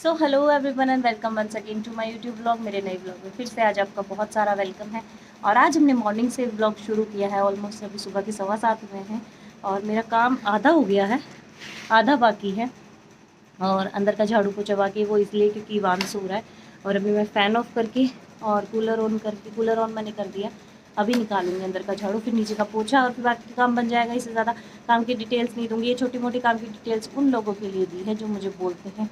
So hello everyone and welcome once again to my YouTube blog. मेरे नए blog में फिर से आज आपका बहुत सारा वेलकम है। और आज हमने मॉर्निंग से ब्लॉग शुरू किया है। ऑलमोस्ट अभी सुबह के 7:15 हुए हैं और मेरा काम आधा हो गया है, आधा बाकी है। और अंदर का झाड़ू पोछा बाकी वो इसलिए क्योंकि इवान सो रहा है। और अभी मैं फ़ैन ऑफ करके और कूलर ऑन मैंने कर दिया। अभी निकालूंगी अंदर का झाड़ू, फिर नीचे का पोछा और फिर बाकी काम बन जाएगा। इससे ज़्यादा काम की डिटेल्स नहीं दूंगी। ये छोटी मोटी काम की डिटेल्स उन लोगों के लिए दी है जो मुझे बोलते हैं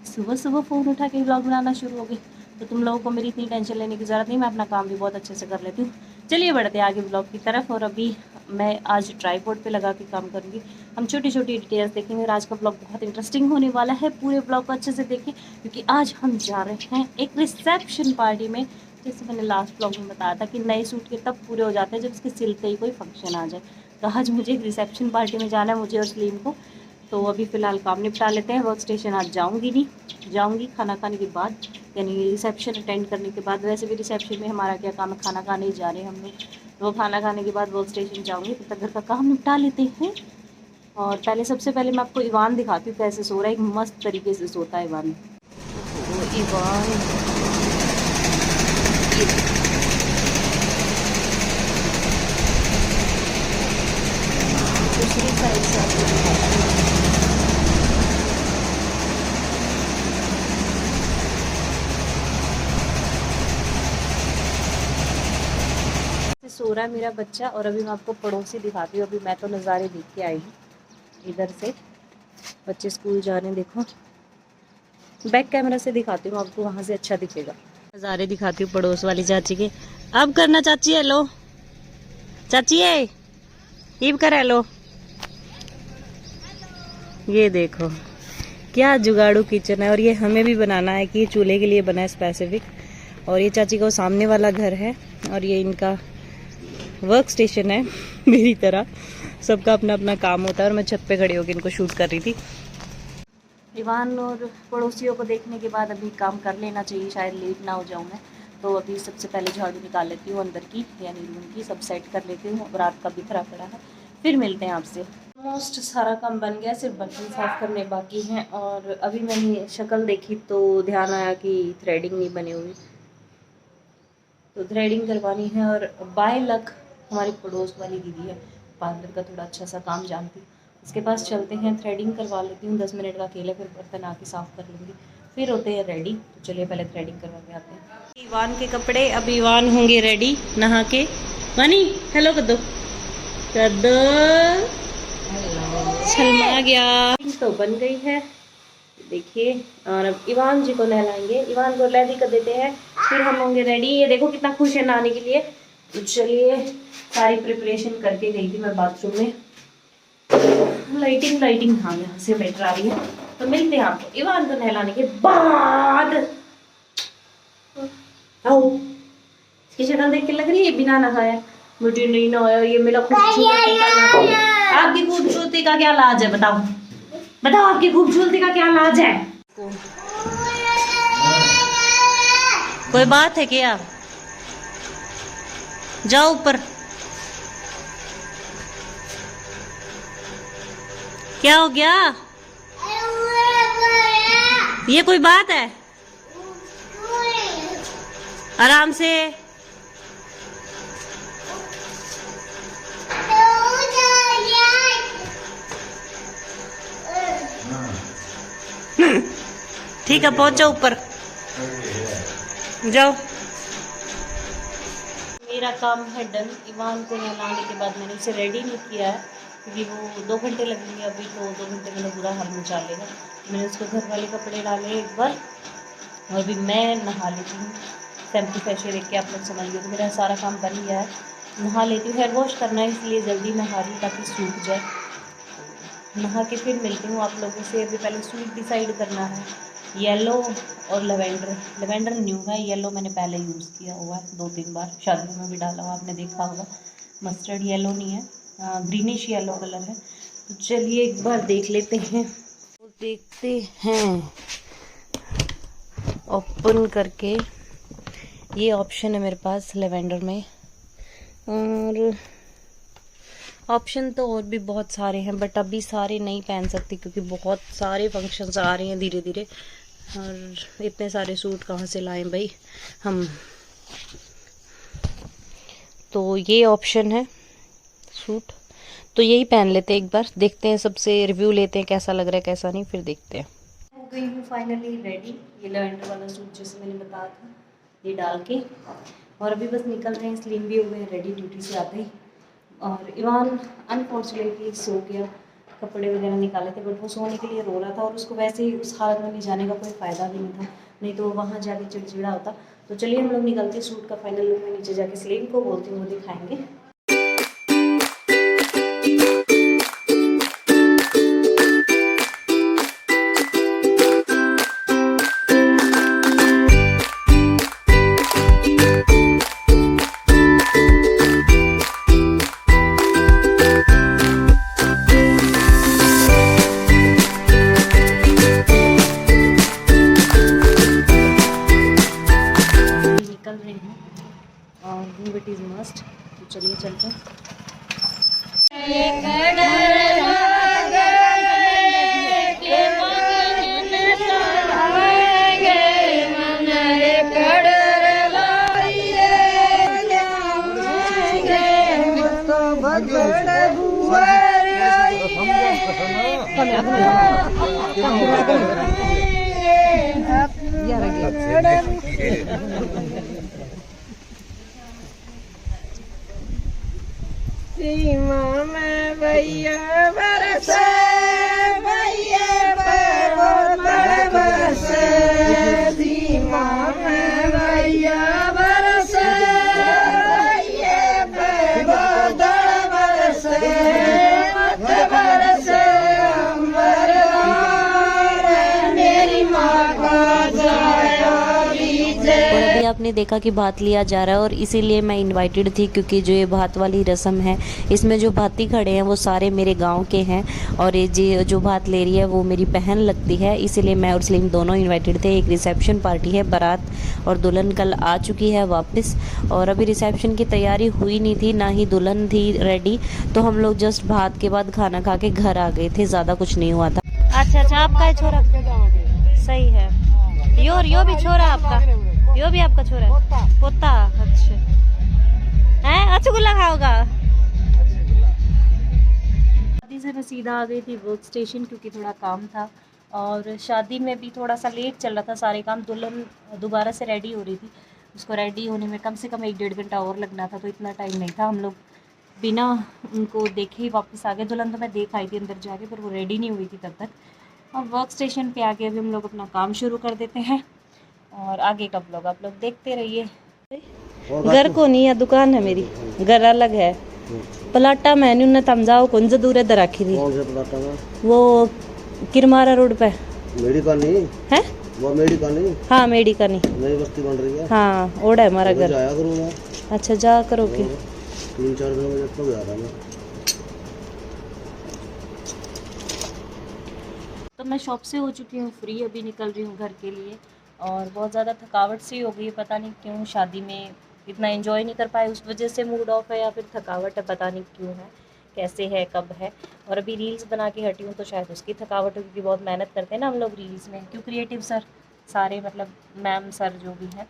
सुबह सुबह फ़ोन उठा के ब्लॉग बनाना शुरू हो गई। तो तुम लोगों को मेरी इतनी टेंशन लेने की ज़रूरत नहीं, मैं अपना काम भी बहुत अच्छे से कर लेती हूँ। चलिए बढ़ते हैं आगे ब्लॉग की तरफ। और अभी मैं आज ट्राइपॉड पे लगा के काम करूँगी। हम छोटी छोटी डिटेल्स देखेंगे और आज का ब्लॉग बहुत इंटरेस्टिंग होने वाला है। पूरे ब्लॉग को अच्छे से देखिए क्योंकि आज हम जा रहे हैं एक रिसेप्शन पार्टी में। जैसे मैंने लास्ट ब्लॉग में बताया था कि नए सूट के तब पूरे हो जाते हैं जब उसके सिलते ही कोई फंक्शन आ जाए। तो आज मुझे एक रिसेप्शन पार्टी में जाना है, मुझे और सलीम को। तो अभी फ़िलहाल काम निपटा लेते हैं। वर्क स्टेशन आज जाऊंगी नहीं, जाऊंगी खाना खाने के बाद, यानी रिसेप्शन अटेंड करने के बाद। वैसे भी रिसेप्शन में हमारा क्या काम है, खाना खाने ही जा रहे हैं हम लोग। तो खाना खाने के बाद वर्क स्टेशन जाऊंगी, तब तक घर का काम निपटा लेते हैं। और सबसे पहले मैं आपको इवान दिखाती हूँ कैसे सो रहा है। एक मस्त तरीके से सोता है इवान। तो इवान दूसरी साइड से आपको दिखाती हूँ। सो रहा है मेरा बच्चा। और अभी मैं आपको पड़ोसी दिखाती हूँ। अभी मैं तो नज़ारे देख के आई हूँ इधर से, बच्चे स्कूल जा रहे हैं। देखो बैक कैमरा से दिखाती हूँ आपको, वहाँ से अच्छा दिखेगा। नज़ारे दिखाती हूँ पड़ोस वाली चाची के। अब करना चाची हेलो, चाची है ईब कर हेलो। ये देखो क्या जुगाड़ू किचन है। और ये हमें भी बनाना है कि ये चूल्हे के लिए बना है स्पेसिफिक। और ये चाची का वो सामने वाला घर है और ये इनका वर्क स्टेशन है। मेरी तरह सबका अपना अपना काम होता है और मैं छत पे खड़ी होकर इनको शूट कर रही थी। इवान और पड़ोसियों को देखने के बाद अभी काम कर लेना चाहिए, शायद लेट ना हो जाऊँ मैं। तो अभी सबसे पहले झाड़ू निकाल लेती हूँ अंदर की, यानी रूम की, सब सेट कर लेती हूँ। रात का बिखरा पड़ा है, फिर मिलते हैं आपसे। ऑलमोस्ट सारा काम बन गया, सिर्फ बर्तन साफ़ करने बाकी हैं। और अभी मैंने शक्ल देखी तो ध्यान आया कि थ्रेडिंग नहीं बनी हुई, तो थ्रेडिंग करवानी है। और बाय लक हमारी पड़ोस वाली दीदी है, पार्लर का थोड़ा अच्छा सा काम जानती हूँ, उसके पास चलते हैं, थ्रेडिंग करवा लेती हूँ। 10 मिनट का खेल है, फिर बर्तन आके साफ़ कर लूँगी, फिर होते हैं रेडी। तो चलिए पहले थ्रेडिंग करवा के आते हैं। इवान के कपड़े, अब इवान होंगे रेडी नहा के। वानी हेलो कर दो, कर दो, शर्मा गया। तो बन गई है देखिए। और अब इवान जी को नहलाएंगे, इवान को रेडी कर देते हैं, फिर हम होंगे रेडी। ये देखो कितना खुश है नहाने के लिए। तो चलिए, सारी प्रिपरेशन करके गई थी मैं बाथरूम में। लाइटिंग हाँ यहाँ से बेटर आ रही है। तो मिलते हैं आपको इवान को नहलाने के बाद। आओ, इसकी शक्ल देख के लग रही है बिना नहाया, मुझे नहीं नहाया। ये मेरा खूबसूरती का, आपकी खूबसूरती का क्या लाज है बताओ, बताओ आपकी खूबसूरती का क्या लाज है। कोई बात है क्या, जाओ ऊपर। क्या हो गया, ये कोई बात है, आराम से। ठीक है पहुंचो ऊपर, जाओ। मेरा काम है डन। इवान को नहलाने के बाद मैंने इसे रेडी नहीं किया है क्योंकि वो 2 घंटे लगेंगे अभी, तो 2 घंटे में बुरा हाल मचा लेगा। मैंने उसको घर वाले कपड़े डाले एक बार और अभी मैं नहा लेती हूँ। शैम्पू फैशियल देख के आप लोग समझ गए। तो मेरा सारा काम बन गया है, नहा लेती हूँ। हेयर वॉश करना है इसलिए जल्दी नहा रही हूँ ताकि सूख जाए। नहा के फिर मिलती हूँ आप लोगों से। अभी पहले सूट डिसाइड करना है, येलो और लेवेंडर न्यू है, येलो मैंने पहले यूज़ किया हुआ है 2-3 बार, शादियों में भी डाला हुआ आपने देखा होगा। मस्टर्ड येलो नहीं है, ग्रीनिश येलो कलर है। तो चलिए एक बार देख लेते हैं, तो देखते हैं ओपन करके। ये ऑप्शन है मेरे पास लेवेंडर में, और ऑप्शन तो और भी बहुत सारे हैं बट अभी सारे नहीं पहन सकती क्योंकि बहुत सारे फंक्शंस आ रहे हैं धीरे धीरे। और इतने सारे सूट कहाँ से लाएं भाई हम। तो ये ऑप्शन है सूट, तो यही पहन लेते हैं एक बार, देखते हैं, सबसे रिव्यू लेते हैं कैसा लग रहा है कैसा नहीं, फिर देखते हैं। हो गई हूँ फाइनली रेडी, ये लैवेंडर वाला सूट जैसे मैंने बताया था ये डाल के, और अभी बस निकल रहे हैं, स्लिम भी हो गए रेडी ड्यूटी से आते ही। और इवान अनफॉर्चुनेटली सो गया, कपड़े वगैरह निकाले थे बट वो सोने के लिए रो रहा था, और उसको वैसे ही उस हालत में ले जाने का कोई फ़ायदा भी नहीं था, नहीं तो वहाँ जाके चिड़चिड़ा होता। तो चलिए हम लोग निकलते, सूट का फाइनल लुक में नीचे जाके स्लीम को बोलती हूँ वो दिखाएंगे। इट इज मस्ट, तो चलिए चलते हैं। सीमा में भैया बरसे, भैया बरसे, सीमा में भैया बरसे, भैया बरसे, बरसे अंबर मेरी माँ का जाया बीजे। अभी आपने देखा कि भात लिया जा रहा है, और इसीलिए मैं इनवाइटेड थी, क्योंकि जो ये भात वाली रस्म है इसमें जो भाती खड़े हैं वो सारे मेरे गांव के हैं, और ये जो भात ले रही है वो मेरी बहन लगती है, इसीलिए मैं और सलीम दोनों इनवाइटेड थे। एक रिसेप्शन पार्टी है, बारात और दुल्हन कल आ चुकी है वापस, और अभी रिसेप्शन की तैयारी हुई नहीं थी, ना ही दुल्हन थी रेडी, तो हम लोग जस्ट भात के बाद खाना खा के घर आ गए थे, ज़्यादा कुछ नहीं हुआ था। अच्छा अच्छा, आपका छोरा सही है, यो भी छोरा आपका, यो भी आपका छोरा है, पोता। अच्छा है, रसगुल्ला खाओगा। शादी से मैं सीधा आ गई थी वर्क स्टेशन, क्योंकि थोड़ा काम था, और शादी में भी थोड़ा सा लेट चल रहा था सारे काम। दुल्हन दोबारा से रेडी हो रही थी, उसको रेडी होने में कम से कम 1-1.5 घंटा और लगना था, तो इतना टाइम नहीं था। हम लोग बिना उनको देखे ही वापस आ गए। दुल्हन तो मैं देख आई थी अंदर जाके, पर वो रेडी नहीं हुई थी तब तक। और वर्क स्टेशन पे आके अभी हम लोग अपना काम शुरू कर देते हैं, और आगे का ब्लॉग आप लोग देखते रहिए। घर को नहीं है, दुकान है मेरी, घर अलग है। पलाटा मैंने उन्हें तमजाओ कौन सा दूर इधर रखी थी, वो किरमारा रोड पे। मेडी का नहीं है वो, मेडी का नहीं। हाँ मेडी का नहीं, नई बस्ती बन रही है। हाँ ओड़ा है हमारा घर। जाया करूँ मैं। अच्छा जा करो के 3-4 दिन में तो गया था मैं। तो मैं शॉप से हो चुकी हूँ फ्री, अभी निकल रही हूँ घर के लिए, और बहुत ज़्यादा थकावट सी हो गई, पता नहीं क्यों। शादी में इतना एंजॉय नहीं कर पाए, उस वजह से मूड ऑफ है, या फिर थकावट है, पता नहीं क्यों है, कैसे है, कब है। और अभी रील्स बना के हटी हूँ, तो शायद उसकी थकावट हो, क्योंकि बहुत मेहनत करते हैं ना हम लोग रील्स में, क्यों क्रिएटिव सर सारे, मतलब मैम सर जो भी हैं।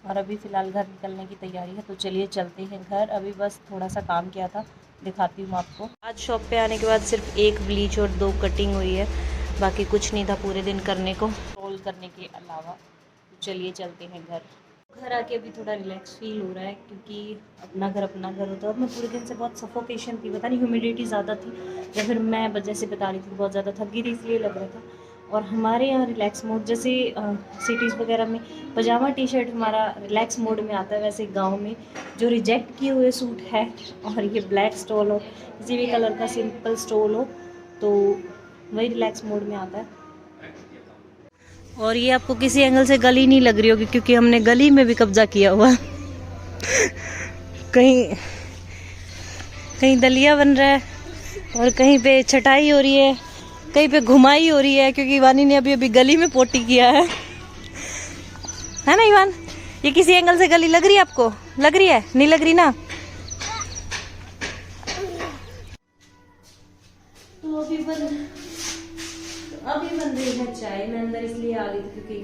और अभी फ़िलहाल घर निकलने की तैयारी है, तो चलिए चलते हैं घर। अभी बस थोड़ा सा काम किया था, दिखाती हूँ आपको। आज शॉप पे आने के बाद सिर्फ एक ब्लीच और 2 कटिंग हुई है, बाकी कुछ नहीं था पूरे दिन करने को, रोल करने के अलावा। तो चलिए चलते हैं घर। घर आके अभी थोड़ा रिलैक्स फील हो रहा है, क्योंकि अपना घर होता है। और मैं पूरे दिन से बहुत सफोकेशन थी, पता नहीं ह्यूमिडिटी ज़्यादा थी, या फिर मैं जैसे बता रही थी बहुत ज़्यादा थक गई थी, इसलिए लग रहा था। और हमारे यहाँ रिलैक्स मोड, जैसे सिटीज़ वगैरह में पजामा टी शर्ट हमारा रिलैक्स मोड में आता है, वैसे गांव में जो रिजेक्ट किए हुए सूट है, और ये ब्लैक स्टोल हो, किसी भी कलर का सिंपल स्टोल हो, तो वही रिलैक्स मोड में आता है। और ये आपको किसी एंगल से गली नहीं लग रही होगी, क्योंकि हमने गली में भी कब्जा किया हुआ। कहीं कहीं दलिया बन रहा है, और कहीं पे छटाई हो रही है, कहीं पे घुमाई हो रही है, क्योंकि इवानी ने अभी अभी गली में पोटी किया है ना इवान? ये किसी एंगल से गली लग रही है आपको? लग रही है? नहीं लग रही ना? तो अभी बन रही है चाय। मैं अंदर इसलिए आ गई थी क्योंकि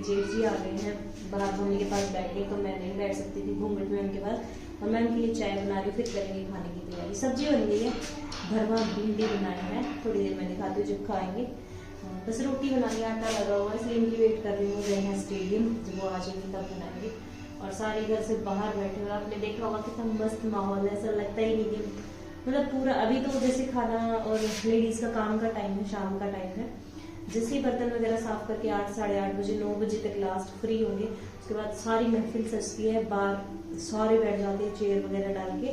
जी आ गए हैं बाहर मम्मी के पास बैठे, तो मैं नहीं बैठ सकती थी घूंघट में उनके पास, और मैं उनके लिए चाय बना रही हूँ, फिर करेंगे खाने की तैयारी। सब्जी बन गई है, भरवा भिंडी बनाया है, थोड़ी देर में दिखाती हूँ जब खाएंगे। बस रोटी बनानी, आटा लगा हुआ है, इसलिए इनकी वेट कर रही हूँ। गए हैं स्टेडियम, जब वो आ जाएंगे तब बनाएंगे। और सारे घर से बाहर बैठे हुए, आपने देखा होगा कितना मस्त माहौल है, ऐसा लगता ही नहीं कि मतलब पूरा अभी तो जैसे खाना और लेडीज का काम का टाइम है, शाम का टाइम है। जैसे ही बर्तन वगैरह साफ करके 8 साढ़े 8 बजे 9 बजे तक लास्ट फ्री होंगे, उसके बाद सारी महफिल सजती है, बाहर सारे बैठ जाते हैं चेयर वगैरह डाल के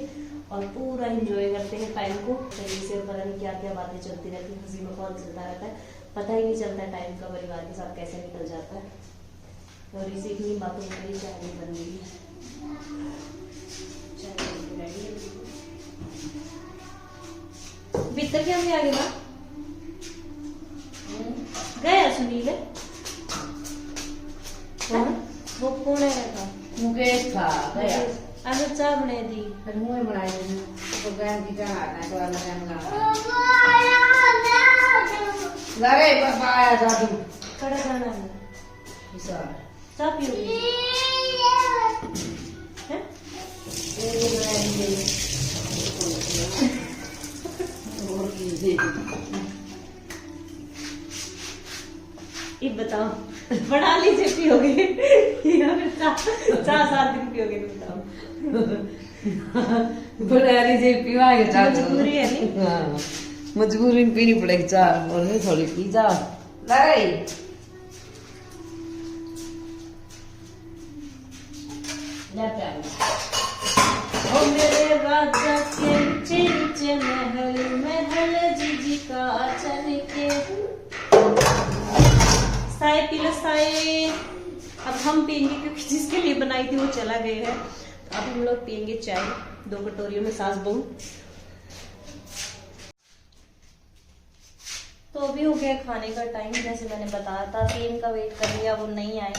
और पूरा एंजॉय करते हैं टाइम को। तरीके से पता नहीं क्या क्या बातें चलती रहती है, हंसी मखौल चलता रहता है, पता ही नहीं चलता है टाइम का परिवार के साथ कैसे निकल जाता है। और इसी इतनी बातों में मेरी चाय भी बन गई है, चाय रेडी है। भीतर क्या में आ गया गया सुनील वो कौन है मुकेश था गया आलू चाय बना दी, फिर मुंह बनाई तो गैन की क्या आता है, तो अलग अलग लगे पापा आया जादू कड़ा जाना है इसा चाय पियोगी हैं? ये बनाएंगे और की दे ये बताओ बना लीजिए पियोगे या फिर चार 7 दिन पियोगे, तो बताओ। बना लीजिए पीवाएंगे चाय, मजबूरी है नहीं? हाँ मजबूरी में पीनी पड़ेगी चाय, और नहीं थोड़ी पी जा लगे ओ मेरे राजा के ऊंचे ऊंचे महल महल जीजी का चमके साए पिलो साए। अब हम पियेंगे क्योंकि जिसके लिए बनाई थी वो चला गए है, तो अब हम लोग पियेंगे चाय 2 कटोरियों में, सास बहू। तो अभी हो गया खाने का टाइम, जैसे मैंने बताया था 3 का वेट कर लिया, वो नहीं आए,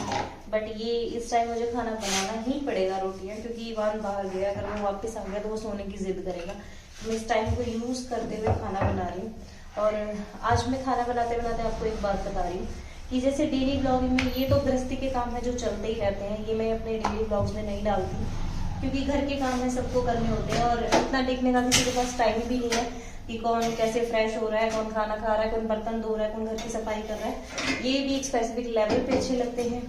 बट ये इस टाइम मुझे खाना बनाना ही पड़ेगा रोटियां, क्योंकि इवान बाहर गया, अगर वो वापस आ गया तो वो सोने की जिद करेगा। तो मैं इस टाइम को यूज करते हुए खाना बना रही हूँ। और आज मैं खाना बनाते बनाते आपको एक बात बता रही हूँ कि जैसे डेली ब्लॉगिंग में ये तो गृहस्थी के काम है जो चलते ही रहते हैं, ये मैं अपने डेली ब्लॉग्स में नहीं डालती, क्योंकि घर के काम है सबको करने होते हैं, और इतना देखने का किसी के पास टाइम भी नहीं है कि कौन कैसे फ्रेश हो रहा है, कौन खाना खा रहा है, कौन बर्तन धो रहा है, कौन घर की सफाई कर रहा है। ये भी एक स्पेसिफिक लेवल पे अच्छे लगते हैं।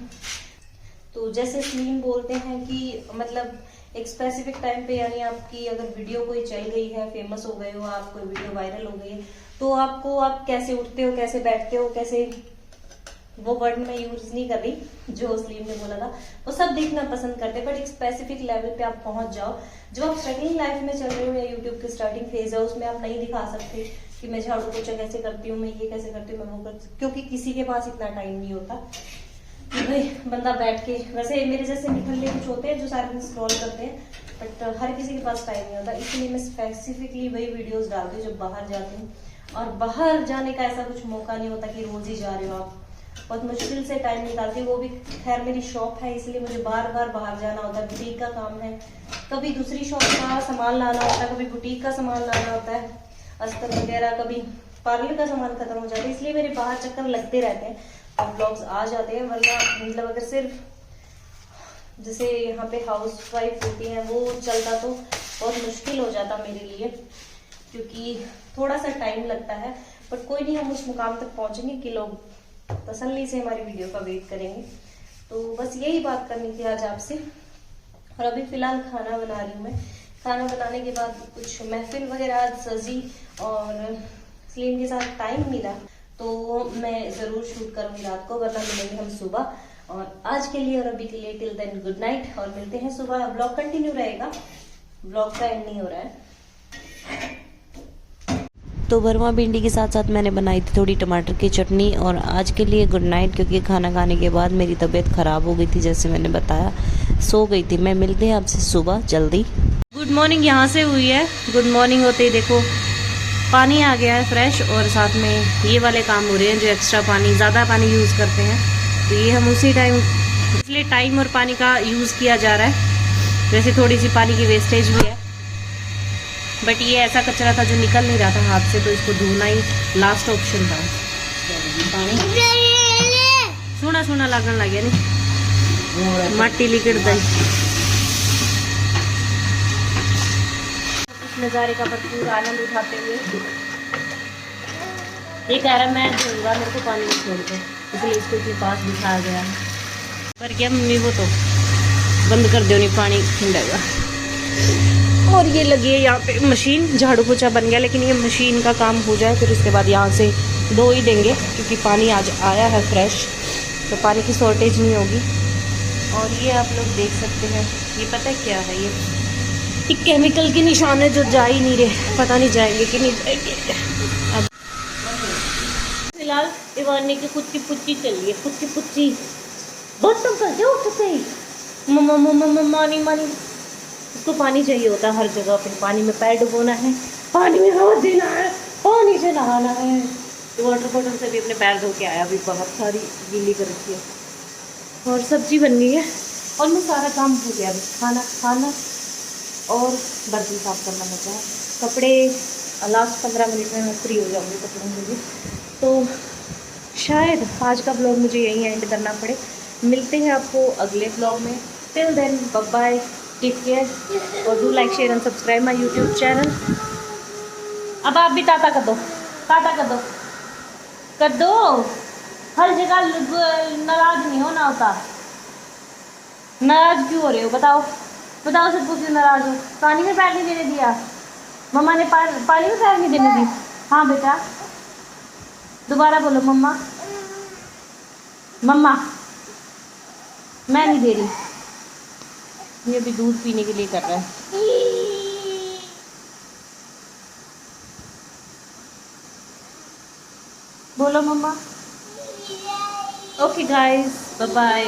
तो जैसे स्लीम बोलते हैं कि मतलब एक स्पेसिफिक टाइम पे, यानी आपकी अगर वीडियो कोई चल गई है, फेमस हो गए हो आप, कोई वीडियो वायरल हो गई है, तो आपको आप कैसे उठते हो, कैसे बैठते हो, कैसे, वो वर्ड मैं यूज नहीं कर रही जो स्लीम ने बोला था, वो सब देखना पसंद करते हैं, बट एक स्पेसिफिक लेवल पे आप पहुंच जाओ। जब आप स्ट्रगलिंग लाइफ में चल रहे हो या यूट्यूब की स्टार्टिंग फेज है, उसमें आप नहीं दिखा सकते कि मैं झाड़ू पोछा कैसे करती हूँ, मैं ये कैसे करती हूँ, मैं वो करती हूँ, क्योंकि किसी के पास इतना टाइम नहीं होता कि भाई बंदा बैठ के, वैसे मेरे जैसे निकलने कुछ होते हैं जो सारे दिन स्क्रॉल करते हैं, बट हर किसी के पास टाइम नहीं होता। इसलिए मैं स्पेसिफिकली वही वीडियोस डालती हूँ जब बाहर जाती हूँ, और बाहर जाने का ऐसा कुछ मौका नहीं होता कि रोज ही जा रहे हो आप, बहुत मुश्किल से टाइम निकालती हूँ। वो भी खैर मेरी शॉप है, इसलिए मुझे बार बार बाहर जाना होता है, बुटीक का काम है, कभी दूसरी शॉप का सामान लाना होता है, कभी बुटीक का सामान लाना होता है, अस्तर वगैरह, कभी पार्लर का सामान खत्म हो जाता है, इसलिए मेरे बाहर चक्कर लगते रहते हैं और ब्लॉग्स आ जाते हैं। वरना मतलब अगर सिर्फ जैसे यहाँ पे हाउस वाइफ होती हैं वो चलता तो बहुत मुश्किल हो जाता मेरे लिए, क्योंकि थोड़ा सा टाइम लगता है, बट कोई नहीं, हम उस मुकाम तक पहुंचेंगे कि लोग तसल्ली से हमारी वीडियो का वेट करेंगे। तो बस यही बात करनी थी आज आपसे। और अभी फिलहाल खाना बना रही हूँ मैं। खाना बनाने के बाद कुछ महफिल वगैरह आज सजी और स्लीम के साथ टाइम मिला तो मैं जरूर शूट करूंगी रात को, वरना मिलेंगे हम सुबह। और आज के लिए और अभी के लिए टिल देन गुड नाइट, और मिलते हैं सुबह। ब्लॉग कंटिन्यू रहेगा, ब्लॉग का एंड नहीं हो रहा है। तो भरवा भिंडी के साथ साथ मैंने बनाई थी थोड़ी टमाटर की चटनी। और आज के लिए गुड नाइट, क्योंकि खाना खाने के बाद मेरी तबीयत ख़राब हो गई थी, जैसे मैंने बताया, सो गई थी मैं। मिलते हैं आपसे सुबह जल्दी। गुड मॉर्निंग यहाँ से हुई है। गुड मॉर्निंग होते ही देखो पानी आ गया है फ्रेश, और साथ में ये वाले काम हो रहे हैं जो एक्स्ट्रा पानी, ज़्यादा पानी यूज़ करते हैं, तो ये हम उसी टाइम, इसलिए टाइम और पानी का यूज़ किया जा रहा है। वैसे थोड़ी सी पानी की वेस्टेज भी है, बट ये ऐसा कचरा था जो निकल नहीं रहा था हाथ से, तो इसको धोना ही लास्ट ऑप्शन था। सोना सोना लगन लग गया नहीं। माटी लिकड़ता है। इस नज़ारे का भरपूर आनंद उठाते हुए ये कह रहा मैं धोऊंगा, मेरे को पानी में छोड़ दो, इसलिए इसको इसके पास बिठाया गया है। पर क्या मम्मी वो तो बंद कर दो, नहीं पानी ठंडेगा। और ये लगी है यहाँ पे मशीन, झाड़ू पोछा बन गया, लेकिन ये मशीन का काम हो जाए फिर उसके बाद यहाँ से धो ही देंगे, क्योंकि पानी आज आया है फ्रेश, तो पानी की शॉर्टेज नहीं होगी। और ये आप लोग देख सकते हैं, ये पता है क्या है, ये केमिकल के निशान है जो जा ही नहीं रहे, पता नहीं जाएंगे कि नहीं जाएंगे। अब फिलहाल इवानी की खुद की पुच्ची चल रही है, खुद की पुच्ची बहुत तुम कर जाओ उसे मम्मा मम्मा मम्मा नहीं मानी। उसको पानी चाहिए होता है हर जगह पे, पानी में पैर डुबोना है, पानी में हाथ देना है, पानी से नहाना है। तो वाटर बॉटल से भी अपने पैर धो के आया, अभी बहुत सारी गीली कर रखी है। और सब्जी बन गई है और मैं सारा काम हो गया, अभी खाना खाना और बर्तन साफ करना बचा है। कपड़े लास्ट 15 मिनट में मैं फ्री हो जाऊँगी कपड़ों में भी। तो शायद आज का ब्लॉग मुझे यहीं एंड करना पड़े। मिलते हैं आपको अगले ब्लॉग में। Till then bye bye, take care और do like share and subscribe my YouTube channel. अब आप भी टाटा कर दो, टाटा कर दो। हर जगह नाराज नहीं होना होता। नाराज क्यों हो रहे हो बताओ, बताओ सबको क्यों नाराज हो। पानी में पैर नहीं देने दिया, मम्मा ने पानी में पैर नहीं देने दी। हाँ बेटा दोबारा बोलो, मम्मा मम्मा मैं नहीं दे रही। ये अभी दूध पीने के लिए कर रहा है। बोलो मम्मा। Okay guys bye bye.